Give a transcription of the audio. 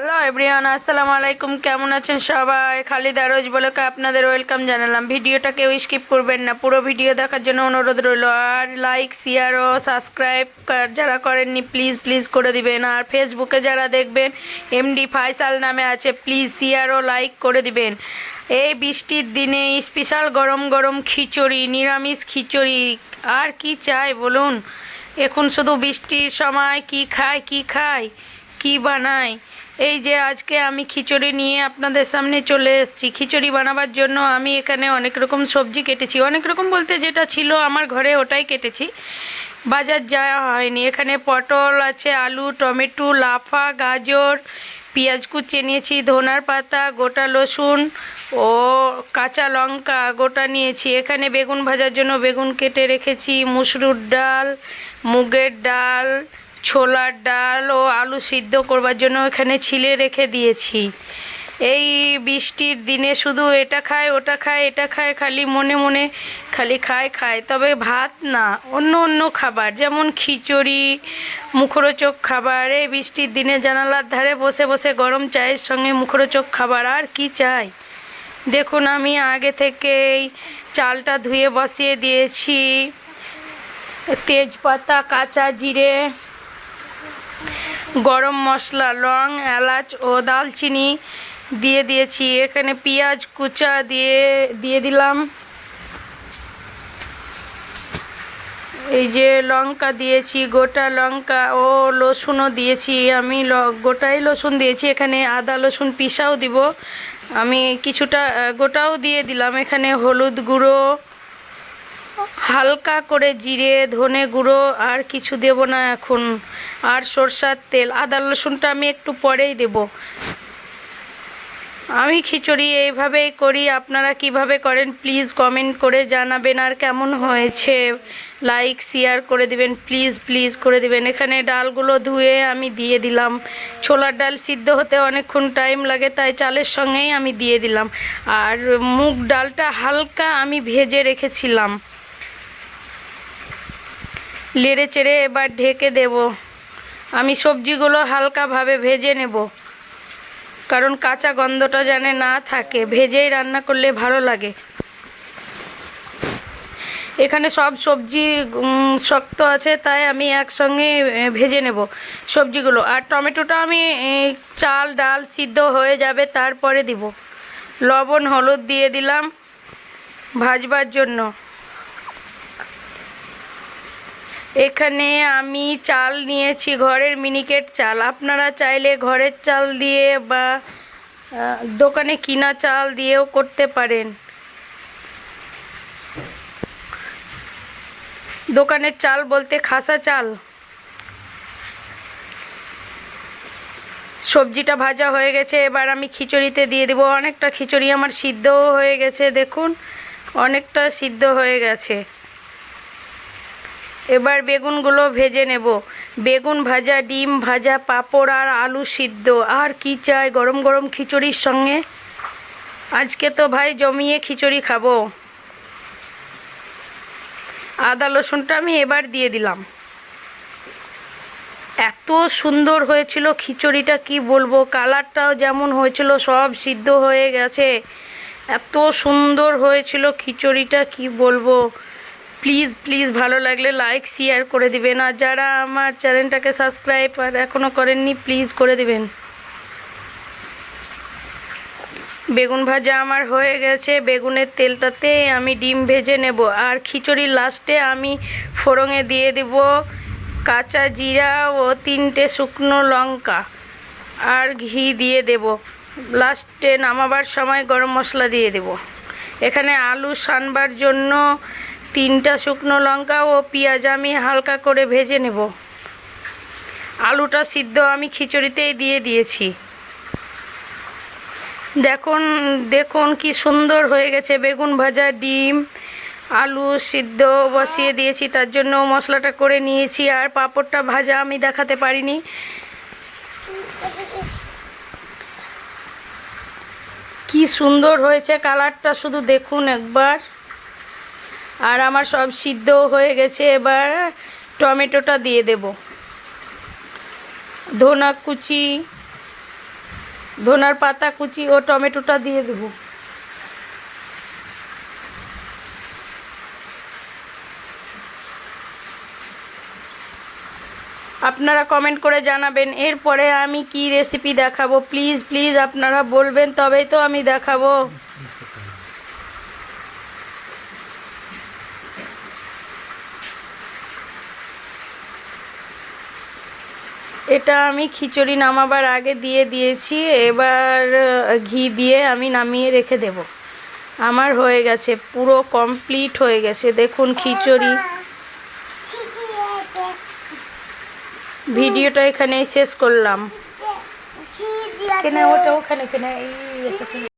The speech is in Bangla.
হ্যালো এভরিওয়ান, আসসালামু আলাইকুম। কেমন আছেন সবাই? খালিদা রোজ ব্লগে আপনাদের ওয়েলকাম জানালাম। ভিডিওটা কেউ স্কিপ করবেন না, পুরো ভিডিও দেখার জন্য অনুরোধ রইল। আর লাইক, শেয়ার ও সাবস্ক্রাইব যারা করেননি প্লিজ প্লিজ করে দিবেন। আর ফেসবুকে যারা দেখবেন এমডি ফাইসাল নামে আছে, প্লিজ শেয়ার ও লাইক করে দিবেন। এই বৃষ্টির দিনে স্পেশাল গরম গরম খিচুড়ি, নিরামিষ খিচুড়ি, আর কি চাই বলুন? এখন শুধু বৃষ্টির সময় কি খাই কি বানাই। এই যে আজকে আমি খিচুড়ি নিয়ে আপনাদের সামনে চলে এসেছি। খিচুড়ি বানাবার জন্য আমি এখানে অনেক রকম সবজি কেটেছি, অনেক রকম বলতে যেটা ছিল আমার ঘরে ওটাই কেটেছি, বাজার যাওয়া হয়নি। এখানে পটল আছে, আলু, টমেটো, লাফা, গাজর, পেঁয়াজ কুচি নিয়েছি, ধনার পাতা, গোটা রসুন ও কাঁচা লঙ্কা গোটা নিয়েছি। এখানে বেগুন ভাজার জন্য বেগুন কেটে রেখেছি, মুসুর ডাল, মুগের ডাল, ছোলার ডাল ও আলু সিদ্ধ করবার জন্য এখানে ছিলে রেখে দিয়েছি। এই বৃষ্টির দিনে শুধু এটা খায় ওটা খায় এটা খায়, খালি মনে মনে খালি খায়, তবে ভাত না, অন্য অন্য খাবার যেমন খিচুড়ি, মুখরোচক খাবার। এই বৃষ্টির দিনে জানালার ধারে বসে বসে গরম চায়ের সঙ্গে মুখরোচক খাবার, আর কি চাই। দেখুন আমি আগে থেকেই চালটা ধুয়ে বসিয়ে দিয়েছি। তেজপাতা, কাঁচা জিরে, গরম মশলা, লং, এলাচ ও দালচিনি দিয়ে দিয়েছি। এখানে পেঁয়াজ কুচা দিয়ে দিলাম। এই যে লঙ্কা দিয়েছি, গোটা লঙ্কা ও রসুনও দিয়েছি। আমি গোটাই রসুন দিয়েছি, এখানে আদা রসুন পিসাও দিব। আমি কিছুটা গোটাও দিয়ে দিলাম। এখানে হলুদ গুঁড়ো, হালকা করে জিরে, ধনে গুঁড়ো, আর কিছু দেব না এখন। আর সরষার তেল, আদা রসুনটা আমি একটু পরেই দেব। আমি খিচুড়ি এইভাবেই করি, আপনারা কিভাবে করেন প্লিজ কমেন্ট করে জানাবেন। আর কেমন হয়েছে লাইক শেয়ার করে দিবেন, প্লিজ প্লিজ করে দিবেন। এখানে ডালগুলো ধুয়ে আমি দিয়ে দিলাম। ছোলার ডাল সিদ্ধ হতে অনেকক্ষণ টাইম লাগে, তাই চালের সঙ্গেই আমি দিয়ে দিলাম। আর মুগ ডালটা হালকা আমি ভেজে রেখেছিলাম। নেড়ে চেড়ে এবার ঢেকে দেব। আমি সবজিগুলো হালকাভাবে ভেজে নেব, কারণ কাঁচা গন্ধটা যেন না থাকে, ভেজেই রান্না করলে ভালো লাগে। এখানে সব সবজি শক্ত আছে, তাই আমি একসঙ্গে ভেজে নেব সবজিগুলো। আর টমেটোটা আমি চাল ডাল সিদ্ধ হয়ে যাবে তারপরে দিব। লবণ হলুদ দিয়ে দিলাম ভাজবার জন্য। এখানে আমি চাল নিয়েছি ঘরের মিনিকেট চাল, আপনারা চাইলে ঘরের চাল দিয়ে বা দোকানে কিনা চাল দিয়েও করতে পারেন। দোকানের চাল বলতে খাসা চাল। সবজিটা ভাজা হয়ে গেছে, এবার আমি খিচুড়িতে দিয়ে দেব। অনেকটা খিচুড়ি আমার সিদ্ধও হয়ে গেছে, দেখুন অনেকটা সিদ্ধ হয়ে গেছে। এবার বেগুনগুলো ভেজে নেব। বেগুন ভাজা, ডিম ভাজা, পাঁপড় আর আলু সিদ্ধ, আর কি চাই গরম গরম খিচুড়ির সঙ্গে। আজকে তো ভাই জমিয়ে খিচুড়ি খাবো। আদা রসুনটা আমি এবার দিয়ে দিলাম। এত সুন্দর হয়েছিল খিচুড়িটা, কি বলবো। কালারটাও যেমন হয়েছিল, সব সিদ্ধ হয়ে গেছে। এত সুন্দর হয়েছিল খিচুড়িটা, কি বলবো। প্লিজ প্লিজ ভালো লাগলে লাইক শেয়ার করে দিবেন। আর যারা আমার চ্যানেলটাকে সাবস্ক্রাইব আর এখনও করেননি প্লিজ করে দিবেন। বেগুন ভাজা আমার হয়ে গেছে। বেগুনের তেলটাতে আমি ডিম ভেজে নেব। আর খিচুড়ির লাস্টে আমি ফোড়নে দিয়ে দেব কাঁচা জিরা ও 3টে শুকনো লঙ্কা, আর ঘি দিয়ে দেব। লাস্টে নামাবার সময় গরম মশলা দিয়ে দেব। এখানে আলু সানবার জন্য 3টা শুকনো লঙ্কা ও পেঁয়াজ আমি হালকা করে ভেজে নেব। আলুটা সিদ্ধ আমি খিচুড়িতেই দিয়ে দিয়েছি। দেখুন দেখুন কি সুন্দর হয়ে গেছে। বেগুন ভাজা, ডিম, আলু সিদ্ধ বসিয়ে দিয়েছি, তার জন্য মশলাটা করে নিয়েছি। আর পাঁপড়টা ভাজা আমি দেখাতে পারিনি। কি সুন্দর হয়েছে কালারটা, শুধু দেখুন একবার। আর আমার সব সিদ্ধ হয়ে গেছে। এবার টমেটোটা দিয়ে দেব, ধনা কুচি, ধনার পাতা কুচি ও টমেটোটা দিয়ে দেবো। আপনারা কমেন্ট করে জানাবেন এরপরে আমি কি রেসিপি দেখাবো। প্লিজ প্লিজ আপনারা বলবেন, তবেই তো আমি দেখাবো। এটা আমি খিচুড়ি নামাবার আগে দিয়ে দিয়েছি। এবার ঘি দিয়ে আমি নামিয়ে রেখে দেব। আমার হয়ে গেছে, পুরো কমপ্লিট হয়ে গেছে। দেখুন খিচুড়ি। ভিডিওটা এখানেই শেষ করলাম। কেন ওটা ওখানে কেন এই